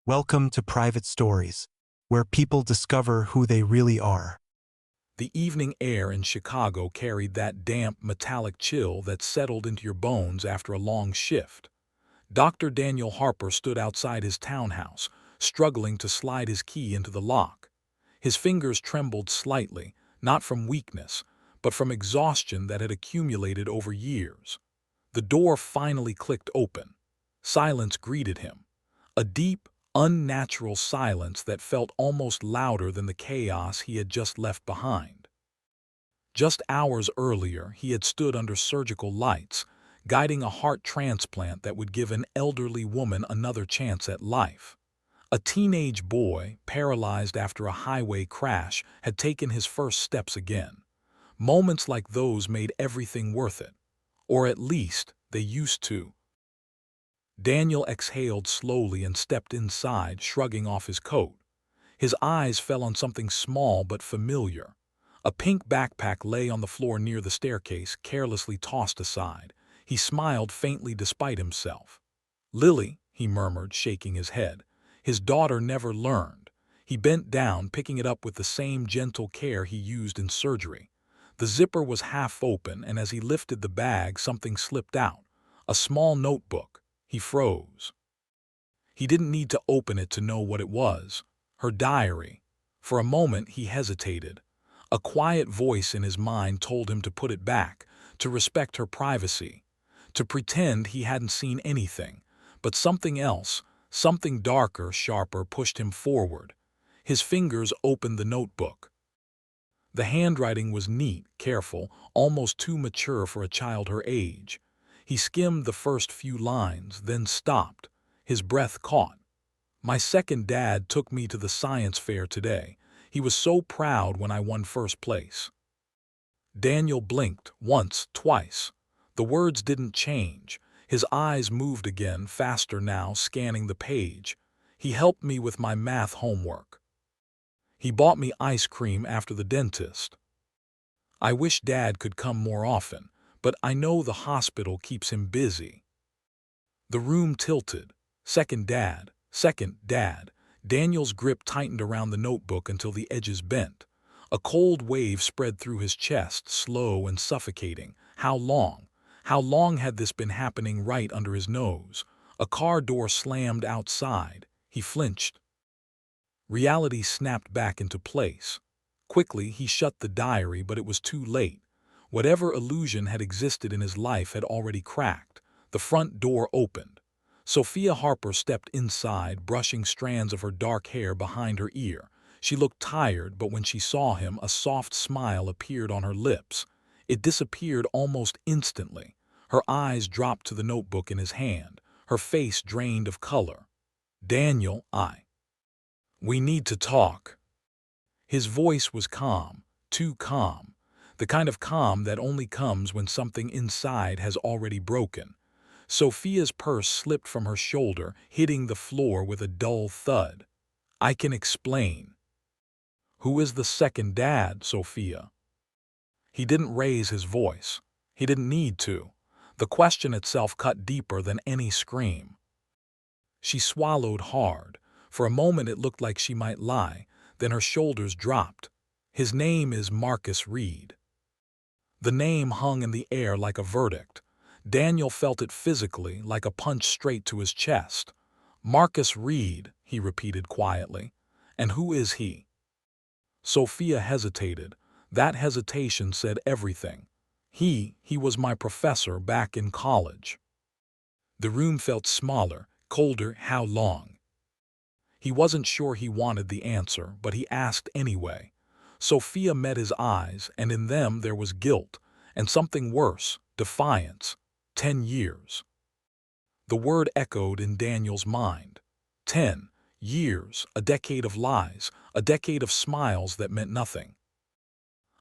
Welcome to Private Stories, where people discover who they really are. The evening air in Chicago carried that damp, metallic chill that settled into your bones after a long shift. Dr. Daniel Harper stood outside his townhouse, struggling to slide his key into the lock. His fingers trembled slightly, not from weakness, but from exhaustion that had accumulated over years. The door finally clicked open. Silence greeted him. A deep, unnatural silence that felt almost louder than the chaos he had just left behind. Just hours earlier, he had stood under surgical lights, guiding a heart transplant that would give an elderly woman another chance at life. A teenage boy, paralyzed after a highway crash, had taken his first steps again. Moments like those made everything worth it. Or at least, they used to. Daniel exhaled slowly and stepped inside, shrugging off his coat. His eyes fell on something small but familiar. A pink backpack lay on the floor near the staircase, carelessly tossed aside. He smiled faintly despite himself. "Lily," he murmured, shaking his head. His daughter never learned. He bent down, picking it up with the same gentle care he used in surgery. The zipper was half open, and as he lifted the bag, something slipped out. A small notebook. He froze. He didn't need to open it to know what it was. Her diary. For a moment he hesitated. A quiet voice in his mind told him to put it back, to respect her privacy, to pretend he hadn't seen anything. But something else, something darker, sharper, pushed him forward. His fingers opened the notebook. The handwriting was neat, careful, almost too mature for a child her age. He skimmed the first few lines, then stopped. His breath caught. "My second dad took me to the science fair today. He was so proud when I won first place." Daniel blinked, once, twice. The words didn't change. His eyes moved again, faster now, scanning the page. "He helped me with my math homework. He bought me ice cream after the dentist. I wish Dad could come more often, but I know the hospital keeps him busy." The room tilted. Second dad, second dad. Daniel's grip tightened around the notebook until the edges bent. A cold wave spread through his chest, slow and suffocating. How long? How long had this been happening right under his nose? A car door slammed outside. He flinched. Reality snapped back into place. Quickly, he shut the diary, but it was too late. Whatever illusion had existed in his life had already cracked. The front door opened. Sophia Harper stepped inside, brushing strands of her dark hair behind her ear. She looked tired, but when she saw him, a soft smile appeared on her lips. It disappeared almost instantly. Her eyes dropped to the notebook in his hand. Her face drained of color. "Daniel, we need to talk." His voice was calm, too calm. The kind of calm that only comes when something inside has already broken. Sophia's purse slipped from her shoulder, hitting the floor with a dull thud. "I can explain." "Who is the second dad, Sophia?" He didn't raise his voice. He didn't need to. The question itself cut deeper than any scream. She swallowed hard. For a moment it looked like she might lie, then her shoulders dropped. "His name is Marcus Reed." The name hung in the air like a verdict. Daniel felt it physically, like a punch straight to his chest. "Marcus Reed," he repeated quietly. "And who is he?" Sophia hesitated. That hesitation said everything. He was my professor back in college." The room felt smaller, colder. "How long?" He wasn't sure he wanted the answer, but he asked anyway. Sophia met his eyes, and in them there was guilt, and something worse, defiance. 10 years. The word echoed in Daniel's mind. 10 years, a decade of lies, a decade of smiles that meant nothing.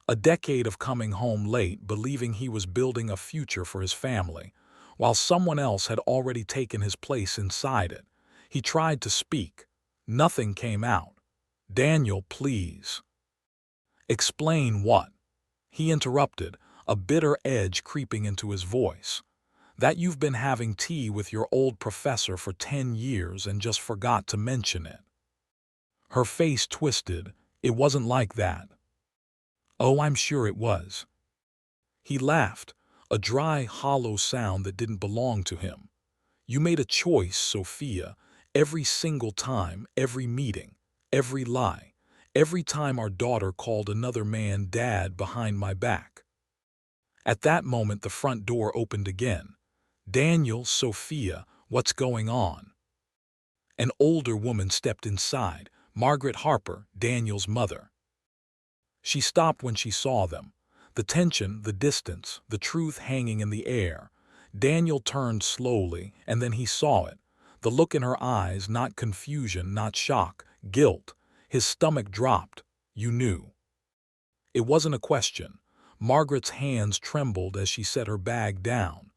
A decade of coming home late, believing he was building a future for his family, while someone else had already taken his place inside it. He tried to speak. Nothing came out. "Daniel, please." "Explain what?" He interrupted, a bitter edge creeping into his voice. That you've been having tea with your old professor for 10 years and just forgot to mention it. Her face twisted. It wasn't like that. Oh, I'm sure it was. He laughed, a dry, hollow sound that didn't belong to him. You made a choice, Sophia, every single time, every meeting, every lie, every time our daughter called another man dad behind my back. At that moment, the front door opened again. Daniel, Sophia, what's going on? An older woman stepped inside, Margaret Harper, Daniel's mother. She stopped when she saw them. The tension, the distance, the truth hanging in the air. Daniel turned slowly, and then he saw it. The look in her eyes, not confusion, not shock, guilt. His stomach dropped. You knew. It wasn't a question. Margaret's hands trembled as she set her bag down.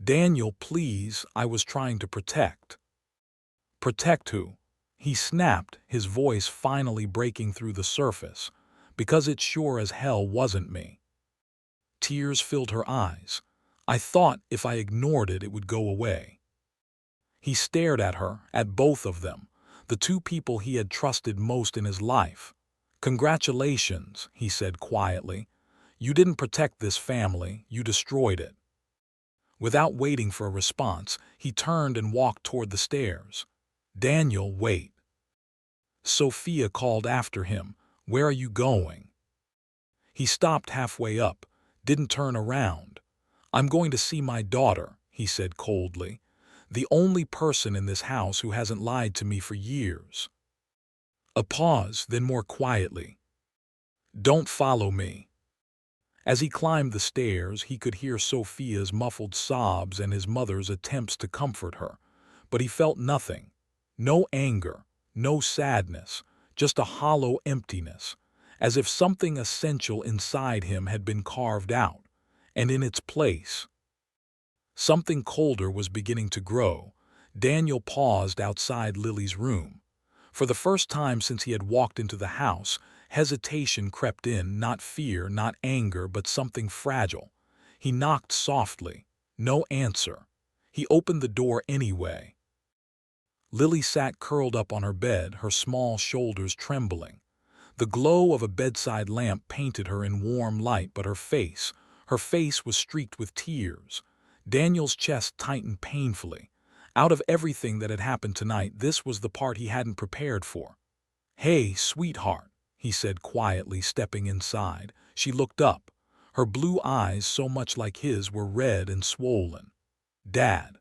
Daniel, please, I was trying to protect. Protect who? He snapped, his voice finally breaking through the surface. Because it sure as hell wasn't me. Tears filled her eyes. I thought if I ignored it, it would go away. He stared at her, at both of them, the two people he had trusted most in his life. Congratulations, he said quietly. You didn't protect this family, you destroyed it. Without waiting for a response, he turned and walked toward the stairs. Daniel, wait. Sophia called after him. Where are you going? He stopped halfway up, didn't turn around. I'm going to see my daughter, he said coldly. The only person in this house who hasn't lied to me for years. A pause, then more quietly. Don't follow me. As he climbed the stairs, he could hear Sophia's muffled sobs and his mother's attempts to comfort her. But he felt nothing. No anger, no sadness, just a hollow emptiness, as if something essential inside him had been carved out, and in its place, something colder was beginning to grow. Daniel paused outside Lily's room. For the first time since he had walked into the house, hesitation crept in, not fear, not anger, but something fragile. He knocked softly. No answer. He opened the door anyway. Lily sat curled up on her bed, her small shoulders trembling. The glow of a bedside lamp painted her in warm light, but her face was streaked with tears. Daniel's chest tightened painfully. Out of everything that had happened tonight, this was the part he hadn't prepared for. Hey, sweetheart, he said quietly, stepping inside. She looked up. Her blue eyes, so much like his, were red and swollen. Dad.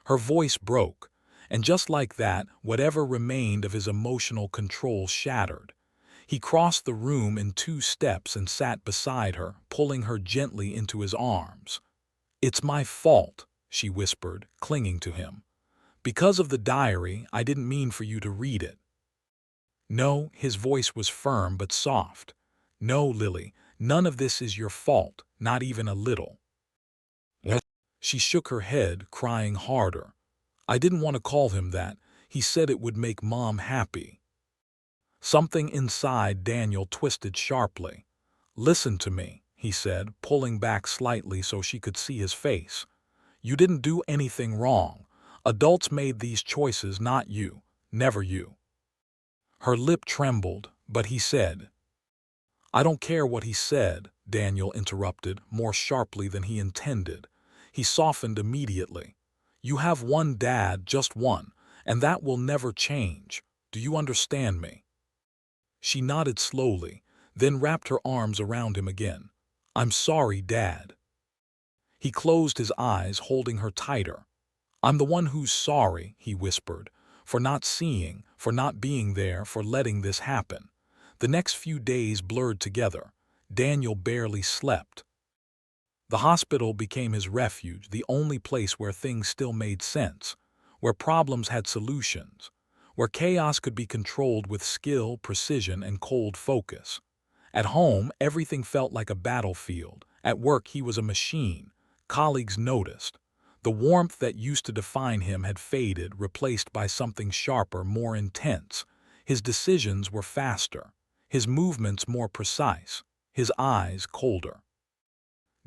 Her voice broke, and just like that, whatever remained of his emotional control shattered. He crossed the room in 2 steps and sat beside her, pulling her gently into his arms. It's my fault, she whispered, clinging to him. Because of the diary, I didn't mean for you to read it. No, his voice was firm but soft. No, Lily, none of this is your fault, not even a little. Yes. She shook her head, crying harder. I didn't want to call him that. He said it would make Mom happy. Something inside Daniel twisted sharply. Listen to me, he said, pulling back slightly so she could see his face. You didn't do anything wrong. Adults made these choices, not you. Never you. Her lip trembled, but he said. I don't care what he said, Daniel interrupted, more sharply than he intended. He softened immediately. You have one dad, just one, and that will never change. Do you understand me? She nodded slowly, then wrapped her arms around him again. I'm sorry, Dad. He closed his eyes, holding her tighter. I'm the one who's sorry, he whispered, for not seeing, for not being there, for letting this happen. The next few days blurred together. Daniel barely slept. The hospital became his refuge, the only place where things still made sense, where problems had solutions, where chaos could be controlled with skill, precision, and cold focus. At home, everything felt like a battlefield. At work, he was a machine. Colleagues noticed. The warmth that used to define him had faded, replaced by something sharper, more intense. His decisions were faster, his movements more precise, his eyes colder.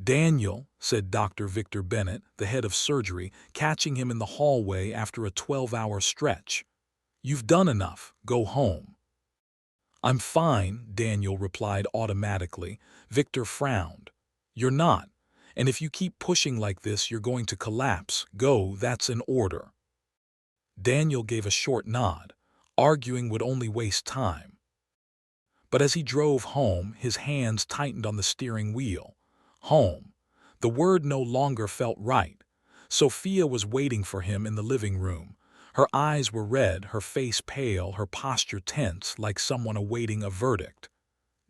"Daniel," said Dr. Victor Bennett, the head of surgery, catching him in the hallway after a 12-hour stretch. "You've done enough. Go home." "I'm fine," Daniel replied automatically. Victor frowned. "You're not. And if you keep pushing like this, you're going to collapse. Go, that's an order." Daniel gave a short nod. Arguing would only waste time. But as he drove home, his hands tightened on the steering wheel. Home. The word no longer felt right. Sophia was waiting for him in the living room. Her eyes were red, her face pale, her posture tense, like someone awaiting a verdict.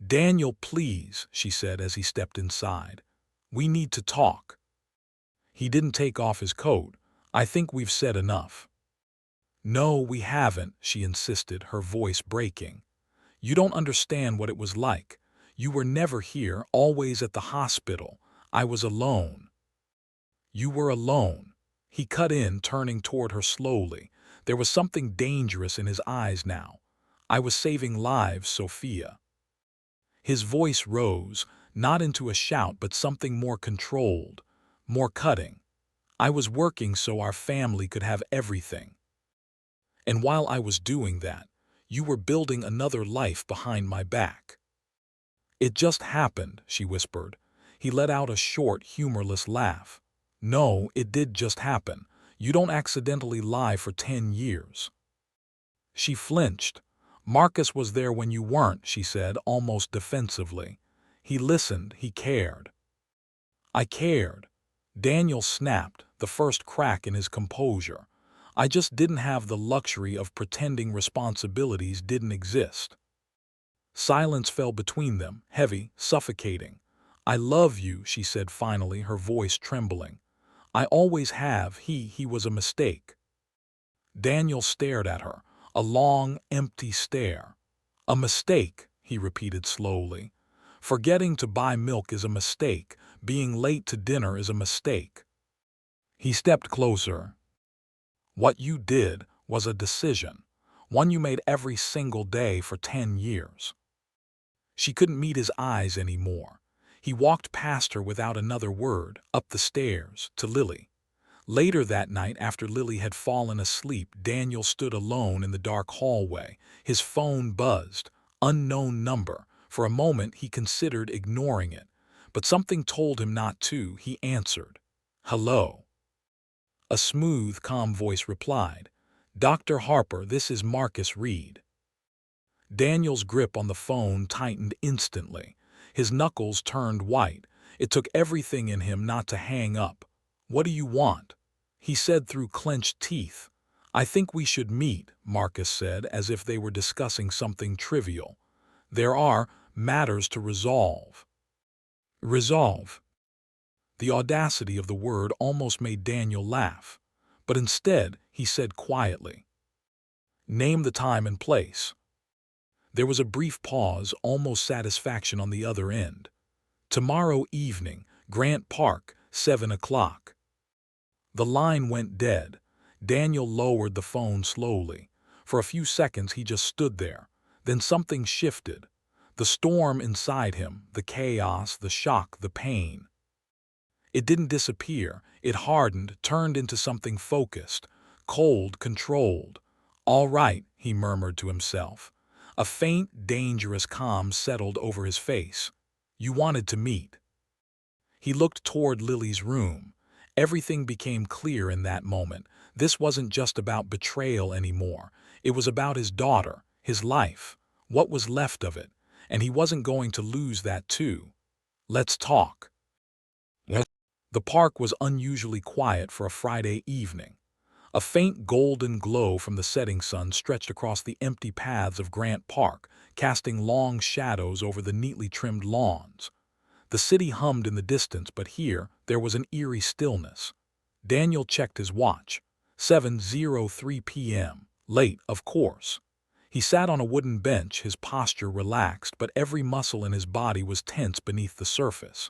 "Daniel, please," she said as he stepped inside. "We need to talk." He didn't take off his coat. "I think we've said enough." "No, we haven't," she insisted, her voice breaking. "You don't understand what it was like. You were never here, always at the hospital. I was alone." "You were alone." He cut in, turning toward her slowly. There was something dangerous in his eyes now. "I was saving lives, Sophia." His voice rose, not into a shout but something more controlled, more cutting. "I was working so our family could have everything. And while I was doing that, you were building another life behind my back." "It just happened," she whispered. He let out a short, humorless laugh. "No, it did just happen. You don't accidentally lie for 10 years. She flinched. "Marcus was there when you weren't," she said, almost defensively. "He listened, he cared." "I cared." Daniel snapped, the first crack in his composure. "I just didn't have the luxury of pretending responsibilities didn't exist." Silence fell between them, heavy, suffocating. "I love you," she said finally, her voice trembling. "I always have. He was a mistake." Daniel stared at her, a long, empty stare. "A mistake," he repeated slowly. "Forgetting to buy milk is a mistake. Being late to dinner is a mistake." He stepped closer. "What you did was a decision, one you made every single day for 10 years. She couldn't meet his eyes anymore. He walked past her without another word, up the stairs, to Lily. Later that night, after Lily had fallen asleep, Daniel stood alone in the dark hallway. His phone buzzed. Unknown number. For a moment he considered ignoring it, but something told him not to. He answered. "Hello." A smooth, calm voice replied. "Dr. Harper, this is Marcus Reed." Daniel's grip on the phone tightened instantly. His knuckles turned white. It took everything in him not to hang up. "What do you want?" he said through clenched teeth. "I think we should meet," Marcus said, as if they were discussing something trivial. "There are matters to resolve." Resolve. The audacity of the word almost made Daniel laugh. But instead, he said quietly, "Name the time and place." There was a brief pause, almost satisfaction on the other end. "Tomorrow evening, Grant Park, 7 o'clock." The line went dead. Daniel lowered the phone slowly. For a few seconds he just stood there. Then something shifted. The storm inside him, the chaos, the shock, the pain. It didn't disappear. It hardened, turned into something focused, cold, controlled. "All right," he murmured to himself. A faint, dangerous calm settled over his face. "You wanted to meet." He looked toward Lily's room. Everything became clear in that moment. This wasn't just about betrayal anymore. It was about his daughter, his life, what was left of it, and he wasn't going to lose that too. "Let's talk." Yes. The park was unusually quiet for a Friday evening. A faint golden glow from the setting sun stretched across the empty paths of Grant Park, casting long shadows over the neatly trimmed lawns. The city hummed in the distance, but here there was an eerie stillness. Daniel checked his watch. 7:03 p.m. Late, of course. He sat on a wooden bench, his posture relaxed, but every muscle in his body was tense beneath the surface.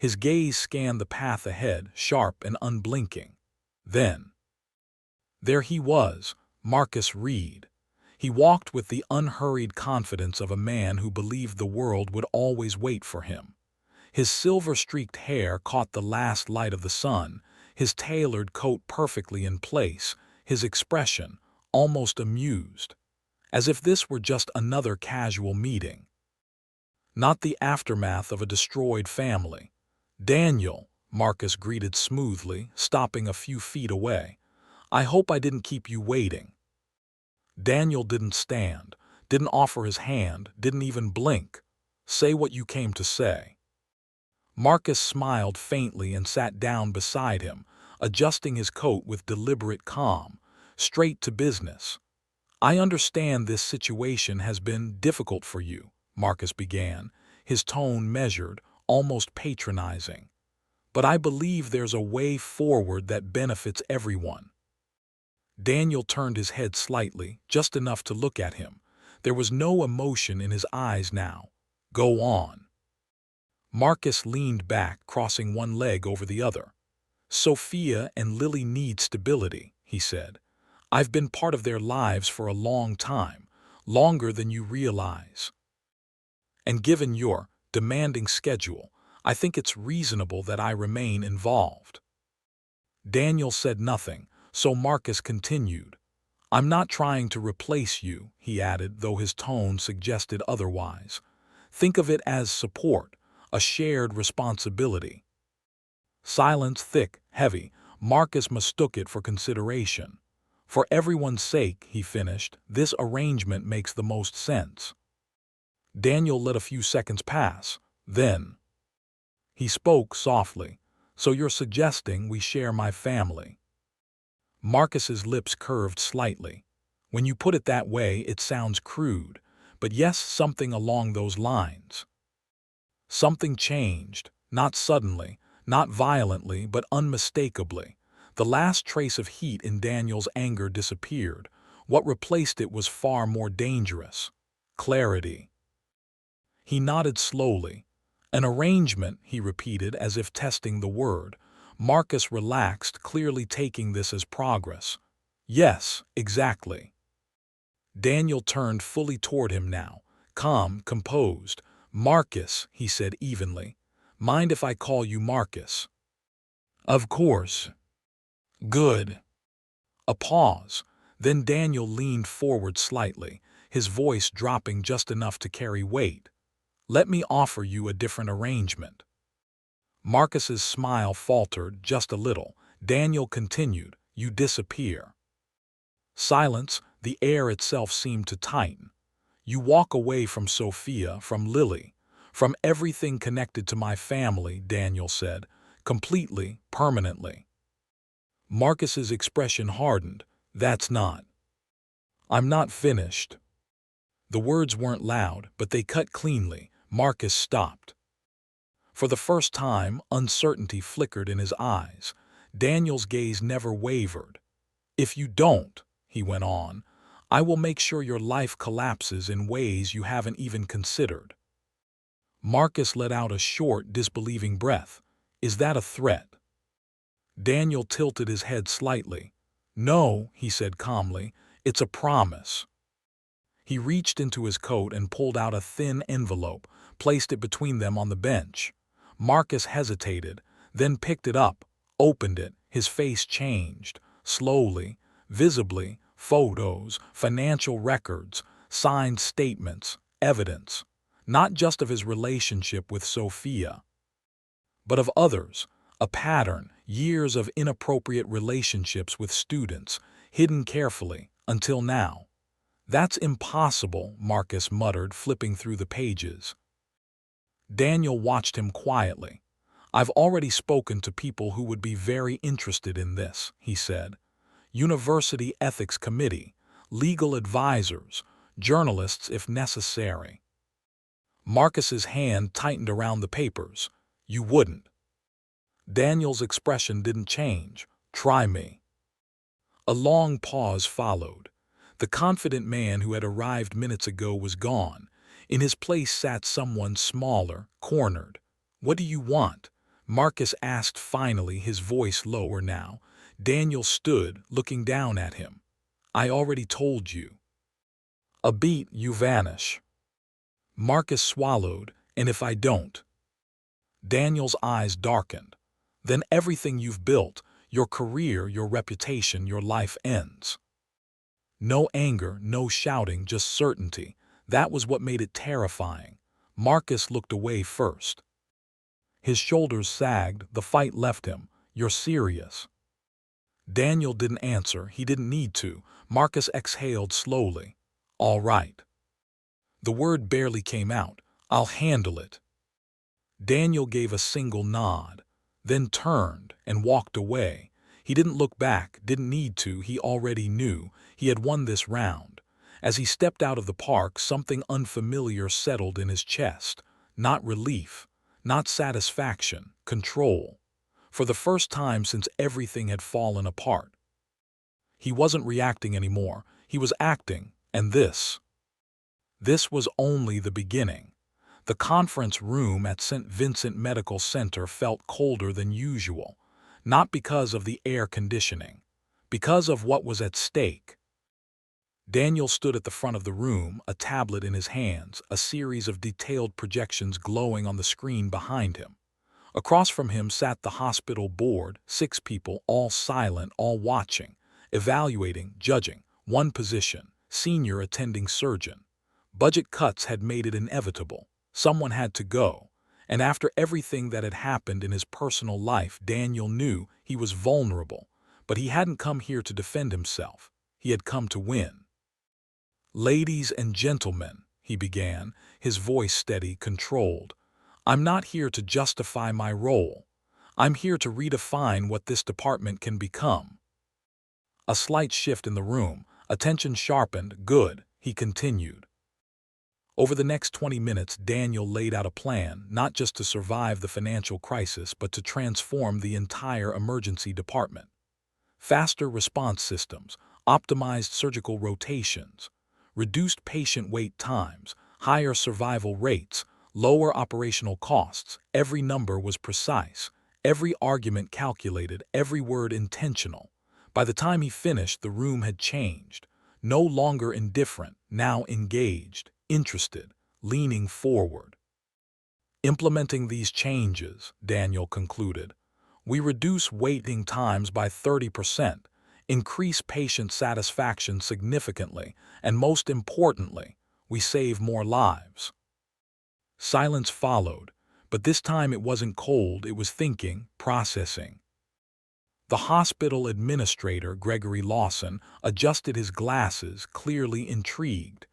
His gaze scanned the path ahead, sharp and unblinking. Then, there he was, Marcus Reed. He walked with the unhurried confidence of a man who believed the world would always wait for him. His silver-streaked hair caught the last light of the sun, his tailored coat perfectly in place, his expression almost amused, as if this were just another casual meeting, not the aftermath of a destroyed family. "Daniel," Marcus greeted smoothly, stopping a few feet away. "I hope I didn't keep you waiting." Daniel didn't stand, didn't offer his hand, didn't even blink. "Say what you came to say." Marcus smiled faintly and sat down beside him, adjusting his coat with deliberate calm. "Straight to business. I understand this situation has been difficult for you," Marcus began, his tone measured, almost patronizing. "But I believe there's a way forward that benefits everyone." Daniel turned his head slightly, just enough to look at him. There was no emotion in his eyes now. "Go on." Marcus leaned back, crossing one leg over the other. "Sophia and Lily need stability," he said. "I've been part of their lives for a long time, longer than you realize. And given your demanding schedule, I think it's reasonable that I remain involved." Daniel said nothing, so Marcus continued. "I'm not trying to replace you," he added, though his tone suggested otherwise. "Think of it as support, a shared responsibility." Silence thick, heavy, Marcus mistook it for consideration. "For everyone's sake," he finished, "this arrangement makes the most sense." Daniel let a few seconds pass. Then he spoke softly. "So you're suggesting we share my family?" Marcus's lips curved slightly. "When you put it that way, it sounds crude, but yes, something along those lines." Something changed, not suddenly, not violently, but unmistakably. The last trace of heat in Daniel's anger disappeared. What replaced it was far more dangerous: clarity. He nodded slowly. "An arrangement," he repeated, as if testing the word. Marcus relaxed, clearly taking this as progress. "Yes, exactly." Daniel turned fully toward him now, calm, composed. "Marcus," he said evenly. "Mind if I call you Marcus?" "Of course." "Good." A pause. Then Daniel leaned forward slightly, his voice dropping just enough to carry weight. "Let me offer you a different arrangement." Marcus's smile faltered just a little. Daniel continued, "You disappear." Silence, the air itself seemed to tighten. "You walk away from Sophia, from Lily, from everything connected to my family," Daniel said, "completely, permanently." Marcus's expression hardened. "That's not—" "I'm not finished." The words weren't loud, but they cut cleanly. Marcus stopped. For the first time, uncertainty flickered in his eyes. Daniel's gaze never wavered. "If you don't," he went on, "I will make sure your life collapses in ways you haven't even considered." Marcus let out a short, disbelieving breath. "Is that a threat?" Daniel tilted his head slightly. "No," he said calmly, "it's a promise." He reached into his coat and pulled out a thin envelope, placed it between them on the bench. Marcus hesitated, then picked it up, opened it. His face changed. Slowly, visibly, photos, financial records, signed statements, evidence, not just of his relationship with Sophia, but of others, a pattern, years of inappropriate relationships with students, hidden carefully, until now. "That's impossible," Marcus muttered, flipping through the pages. Daniel watched him quietly. "I've already spoken to people who would be very interested in this," he said. "University Ethics Committee, legal advisors, journalists if necessary." Marcus's hand tightened around the papers. "You wouldn't." Daniel's expression didn't change. "Try me." A long pause followed. The confident man who had arrived minutes ago was gone. In his place sat someone smaller, cornered. "What do you want?" Marcus asked finally, his voice lower now. Daniel stood, looking down at him. "I already told you." "A beat, you vanish." Marcus swallowed. "And if I don't?" Daniel's eyes darkened. Then everything you've built, your career, your reputation, your life ends. No anger, no shouting, just certainty. That was what made it terrifying. Marcus looked away first. His shoulders sagged, the fight left him. You're serious? Daniel didn't answer, he didn't need to. Marcus exhaled slowly. All right. The word barely came out. I'll handle it. Daniel gave a single nod, then turned and walked away. He didn't look back, didn't need to, he already knew. He had won this round. As he stepped out of the park, something unfamiliar settled in his chest. Not relief, not satisfaction, control. For the first time since everything had fallen apart. He wasn't reacting anymore, he was acting, and this was only the beginning. The conference room at St. Vincent Medical Center felt colder than usual, not because of the air conditioning, because of what was at stake. Daniel stood at the front of the room, a tablet in his hands, a series of detailed projections glowing on the screen behind him. Across from him sat the hospital board, 6 people, all silent, all watching, evaluating, judging. One position, senior attending surgeon. Budget cuts had made it inevitable. Someone had to go. And after everything that had happened in his personal life, Daniel knew he was vulnerable. But he hadn't come here to defend himself. He had come to win. Ladies and gentlemen, he began, his voice steady, controlled. I'm not here to justify my role. I'm here to redefine what this department can become. A slight shift in the room, attention sharpened. Good, he continued. Over the next 20 minutes, Daniel laid out a plan, not just to survive the financial crisis, but to transform the entire emergency department. Faster response systems, optimized surgical rotations, reduced patient wait times, higher survival rates, lower operational costs. Every number was precise, every argument calculated, every word intentional. By the time he finished, the room had changed. No longer indifferent, now engaged, interested, leaning forward. Implementing these changes, Daniel concluded, we reduce waiting times by 30%, increase patient satisfaction significantly, and most importantly, we save more lives. Silence followed, but this time it wasn't cold, it was thinking, processing. The hospital administrator, Gregory Lawson, adjusted his glasses, clearly intrigued.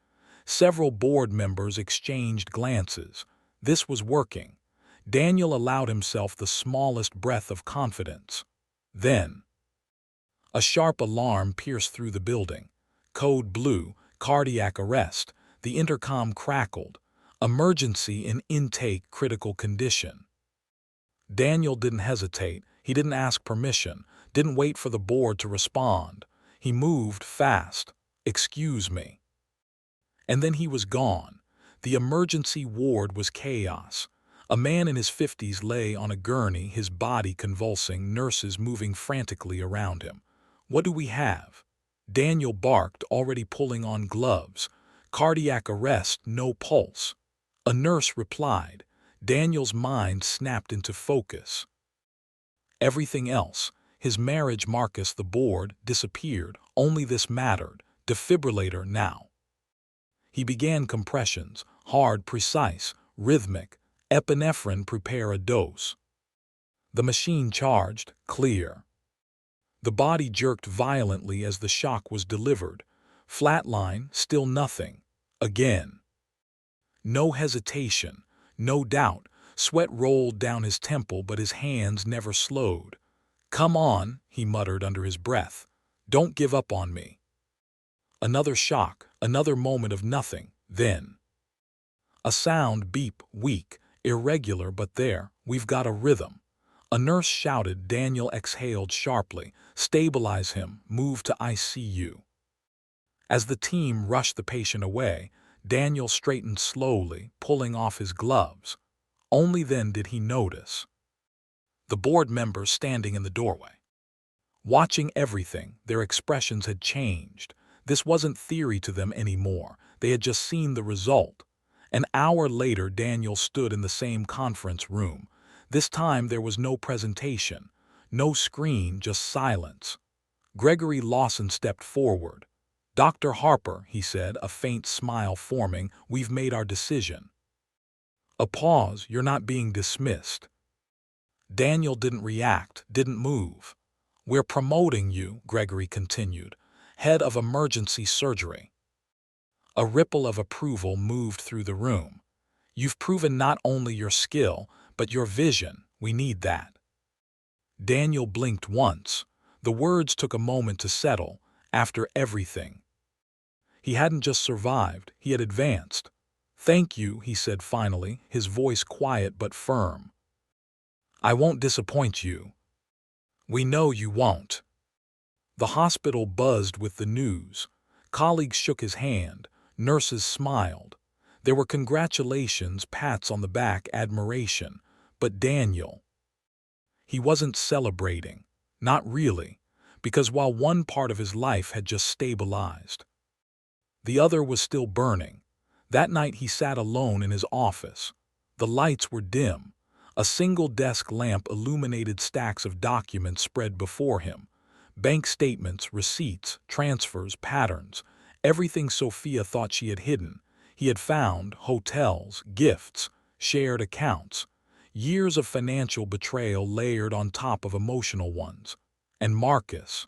Several board members exchanged glances. This was working. Daniel allowed himself the smallest breath of confidence. Then, a sharp alarm pierced through the building. Code blue, cardiac arrest. The intercom crackled. Emergency in intake, critical condition. Daniel didn't hesitate. He didn't ask permission, didn't wait for the board to respond. He moved fast. Excuse me. And then he was gone. The emergency ward was chaos. A man in his 50s lay on a gurney, his body convulsing, nurses moving frantically around him. What do we have? Daniel barked, already pulling on gloves. Cardiac arrest, no pulse. A nurse replied. Daniel's mind snapped into focus. Everything else, his marriage, Marcus, the board, disappeared. Only this mattered. Defibrillator now. He began compressions, hard, precise, rhythmic. Epinephrine, prepare a dose. The machine charged, clear. The body jerked violently as the shock was delivered. Flatline, still nothing. Again. No hesitation, no doubt. Sweat rolled down his temple, but his hands never slowed. Come on, he muttered under his breath. Don't give up on me. Another shock, another moment of nothing, then. A sound, beep, weak, irregular, but there, we've got a rhythm. A nurse shouted. Daniel exhaled sharply. Stabilize him, move to ICU. As the team rushed the patient away, Daniel straightened slowly, pulling off his gloves. Only then did he notice the board members standing in the doorway. Watching everything, their expressions had changed. This wasn't theory to them anymore. They had just seen the result. An hour later, Daniel stood in the same conference room. This time there was no presentation, no screen, just silence. Gregory Lawson stepped forward. "Dr. Harper," he said, a faint smile forming, "we've made our decision." A pause. "You're not being dismissed." Daniel didn't react, didn't move. "We're promoting you," Gregory continued, "head of emergency surgery." A ripple of approval moved through the room. "You've proven not only your skill, but your vision. We need that." Daniel blinked once. The words took a moment to settle. After everything. He hadn't just survived, he had advanced. "Thank you," he said finally, his voice quiet but firm. "I won't disappoint you." "We know you won't." The hospital buzzed with the news. Colleagues shook his hand. Nurses smiled. There were congratulations, pats on the back, admiration. But Daniel, he wasn't celebrating. Not really. Because while one part of his life had just stabilized, the other was still burning. That night he sat alone in his office. The lights were dim. A single desk lamp illuminated stacks of documents spread before him. Bank statements, receipts, transfers, patterns. Everything Sophia thought she had hidden. He had found hotels, gifts, shared accounts. Years of financial betrayal layered on top of emotional ones. And Marcus.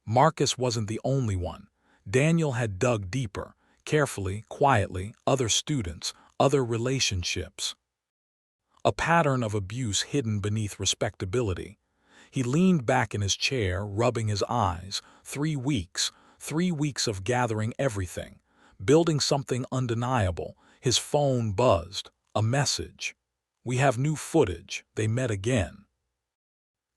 Marcus wasn't the only one. Daniel had dug deeper, carefully, quietly, other students, other relationships. A pattern of abuse hidden beneath respectability. He leaned back in his chair, rubbing his eyes. 3 weeks, 3 weeks of gathering everything, building something undeniable. His phone buzzed. A message. "We have new footage." They met again.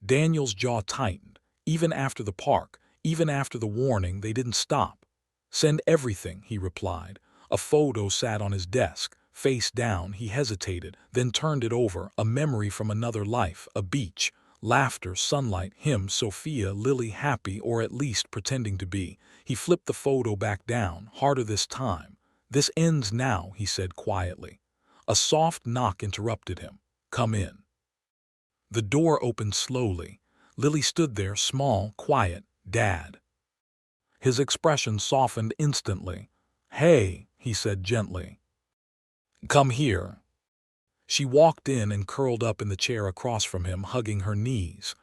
Daniel's jaw tightened. Even after the park, even after the warning, they didn't stop. "Send everything," he replied. A photo sat on his desk. Face down, he hesitated, then turned it over. A memory from another life, a beach, laughter, sunlight, him, Sophia, Lily, happy, or at least pretending to be. He flipped the photo back down, harder this time. "This ends now," he said quietly. A soft knock interrupted him. "Come in." The door opened slowly. Lily stood there, small, quiet. "Dad." His expression softened instantly. "Hey," he said gently. "Come here." She walked in and curled up in the chair across from him, hugging her knees.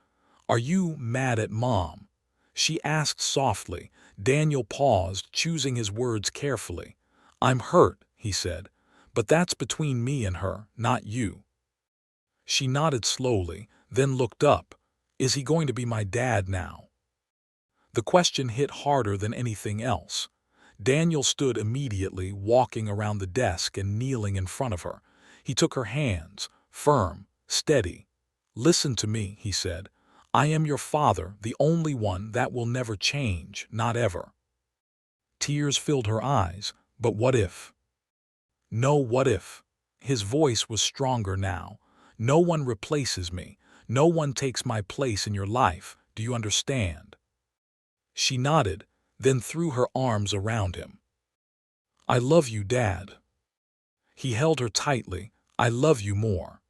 "Are you mad at Mom?" she asked softly. Daniel paused, choosing his words carefully. "I'm hurt," he said, "but that's between me and her, not you." She nodded slowly, then looked up. "Is he going to be my dad now?" The question hit harder than anything else. Daniel stood immediately, walking around the desk and kneeling in front of her. He took her hands, firm, steady. "Listen to me," he said. "I am your father, the only one. That will never change, not ever." Tears filled her eyes. "But what if?" "No, what if?" His voice was stronger now. "No one replaces me. No one takes my place in your life. Do you understand?" She nodded, then threw her arms around him. "I love you, Dad." He held her tightly. "I love you more."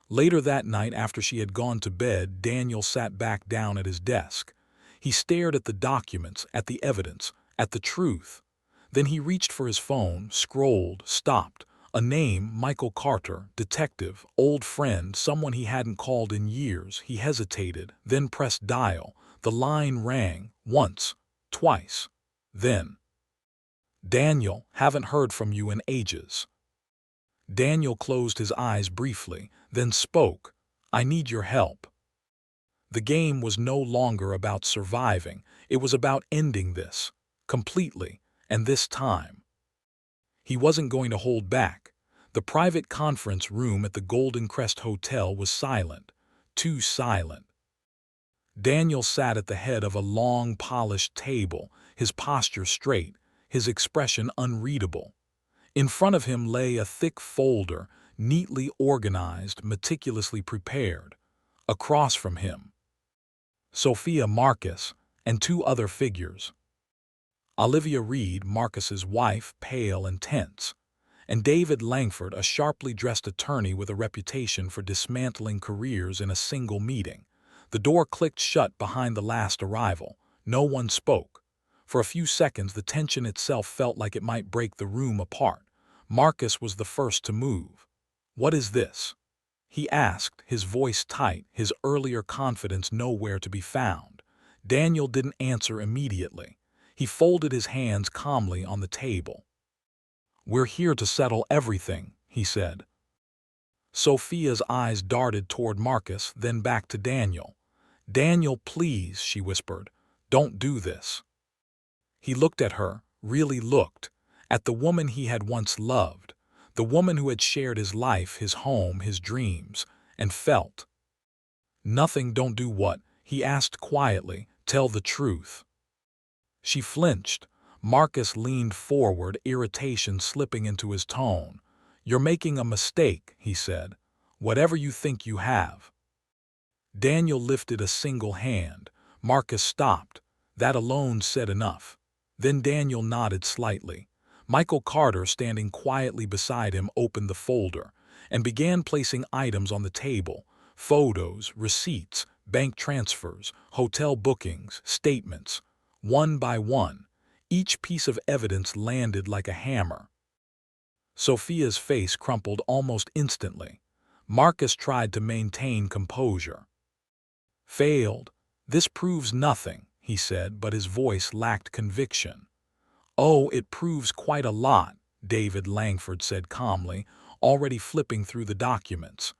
Later that night, after she had gone to bed, Daniel sat back down at his desk. He stared at the documents, at the evidence, at the truth. Then he reached for his phone, scrolled, stopped. A name, Michael Carter, detective, old friend, someone he hadn't called in years. He hesitated, then pressed dial. The line rang, once, twice. Then, "Daniel, haven't heard from you in ages." Daniel closed his eyes briefly, then spoke. "I need your help." The game was no longer about surviving. It was about ending this. Completely. And this time. He wasn't going to hold back. The private conference room at the Golden Crest Hotel was silent. Too silent. Daniel sat at the head of a long, polished table, his posture straight, his expression unreadable. In front of him lay a thick folder, neatly organized, meticulously prepared. Across from him, Sophia, Marcus, and 2 other figures. Olivia Reed, Marcus's wife, pale and tense, and David Langford, a sharply dressed attorney with a reputation for dismantling careers in a single meeting. The door clicked shut behind the last arrival. No one spoke. For a few seconds, the tension itself felt like it might break the room apart. Marcus was the first to move. "What is this?" he asked, his voice tight, his earlier confidence nowhere to be found. Daniel didn't answer immediately. He folded his hands calmly on the table. "We're here to settle everything," he said. Sophia's eyes darted toward Marcus, then back to Daniel. "Daniel, please," she whispered. "Don't do this." He looked at her, really looked, at the woman he had once loved, the woman who had shared his life, his home, his dreams, and felt. "Nothing." "Don't do what?" he asked quietly. "Tell the truth." She flinched. Marcus leaned forward, irritation slipping into his tone. "You're making a mistake," he said. "Whatever you think you have." Daniel lifted a single hand. Marcus stopped. That alone said enough. Then Daniel nodded slightly. Michael Carter, standing quietly beside him, opened the folder and began placing items on the table: photos, receipts, bank transfers, hotel bookings, statements. One by one, each piece of evidence landed like a hammer. Sophia's face crumpled almost instantly. Marcus tried to maintain composure. "Failed. This proves nothing," he said, but his voice lacked conviction. "Oh, it proves quite a lot," David Langford said calmly, already flipping through the documents,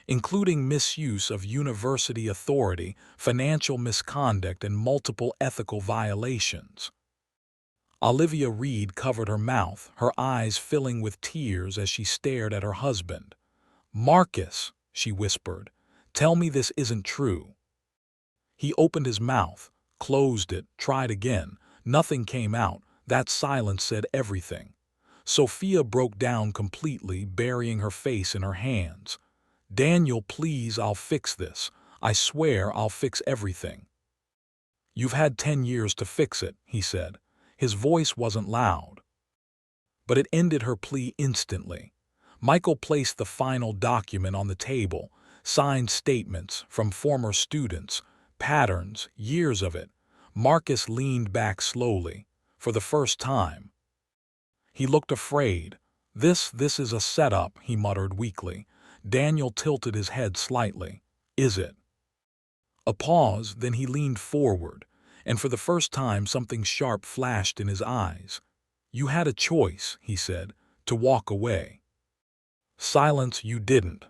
"including misuse of university authority, financial misconduct, and multiple ethical violations." Olivia Reed covered her mouth, her eyes filling with tears as she stared at her husband. "Marcus," she whispered, "tell me this isn't true." He opened his mouth, closed it, tried again. Nothing came out. That silence said everything. Sophia broke down completely, burying her face in her hands. "Daniel, please, I'll fix this. I swear I'll fix everything." "You've had 10 years to fix it," he said. His voice wasn't loud. But it ended her plea instantly. Michael placed the final document on the table, signed statements from former students, patterns, years of it. Marcus leaned back slowly, for the first time. He looked afraid. This is a setup," he muttered weakly. Daniel tilted his head slightly. "Is it?" A pause, then he leaned forward, and for the first time something sharp flashed in his eyes. "You had a choice," he said, "to walk away." "Silence. You didn't."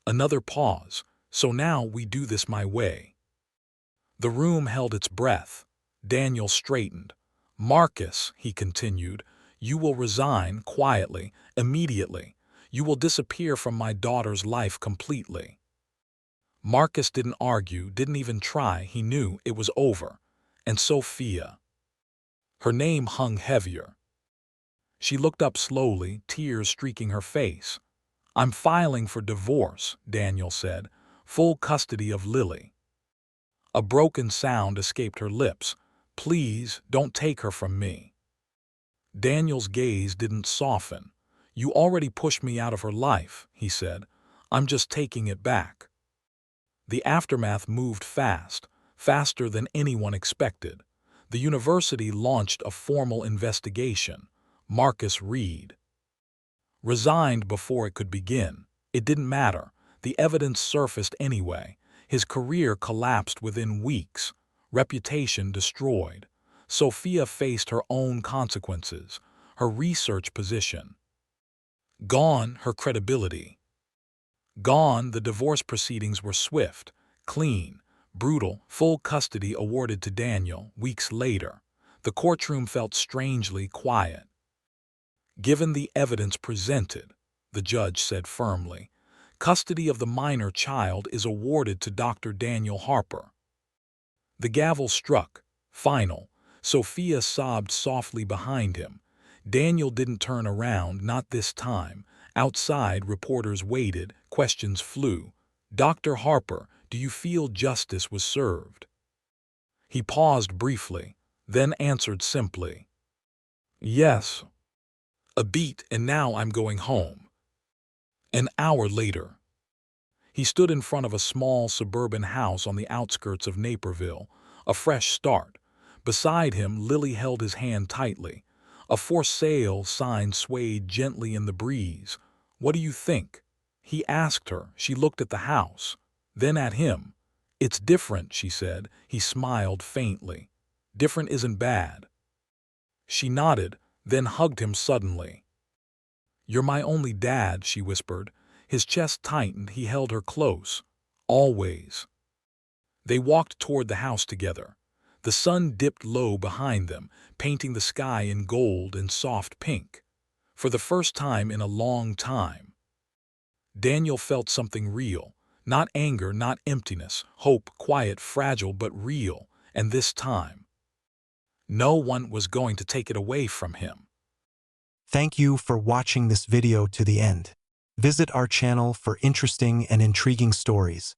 Another pause. "So now we do this my way." The room held its breath. Daniel straightened. "Marcus," he continued, "you will resign quietly, immediately. You will disappear from my daughter's life completely." Marcus didn't argue, didn't even try. He knew it was over. And Sophia. Her name hung heavier. She looked up slowly, tears streaking her face. "I'm filing for divorce," Daniel said. "Full custody of Lily." A broken sound escaped her lips. "Please, don't take her from me." Daniel's gaze didn't soften. "You already pushed me out of her life," he said. "I'm just taking it back." The aftermath moved fast, faster than anyone expected. The university launched a formal investigation. Marcus Reed resigned before it could begin. It didn't matter. The evidence surfaced anyway. His career collapsed within weeks. Reputation destroyed. Sophia faced her own consequences. Her research position gone, her credibility gone. The divorce proceedings were swift, clean, brutal. Full custody awarded to Daniel weeks later. The courtroom felt strangely quiet. "Given the evidence presented," the judge said firmly, "custody of the minor child is awarded to Dr. Daniel Harper." The gavel struck. Final. Sophia sobbed softly behind him. Daniel didn't turn around, not this time. Outside, reporters waited, questions flew. "Dr. Harper, do you feel justice was served?" He paused briefly, then answered simply, "Yes." A beat, and now I'm going home. An hour later, he stood in front of a small suburban house on the outskirts of Naperville, a fresh start. Beside him, Lily held his hand tightly. A for sale sign swayed gently in the breeze. What do you think? He asked her. She looked at the house, then at him. It's different, she said. He smiled faintly. Different isn't bad. She nodded, then hugged him suddenly. You're my only dad, she whispered. His chest tightened, he held her close. Always. They walked toward the house together. The sun dipped low behind them, painting the sky in gold and soft pink. For the first time in a long time, Daniel felt something real. Not anger, not emptiness. Hope, quiet, fragile, but real. And this time, no one was going to take it away from him. Thank you for watching this video to the end. Visit our channel for interesting and intriguing stories.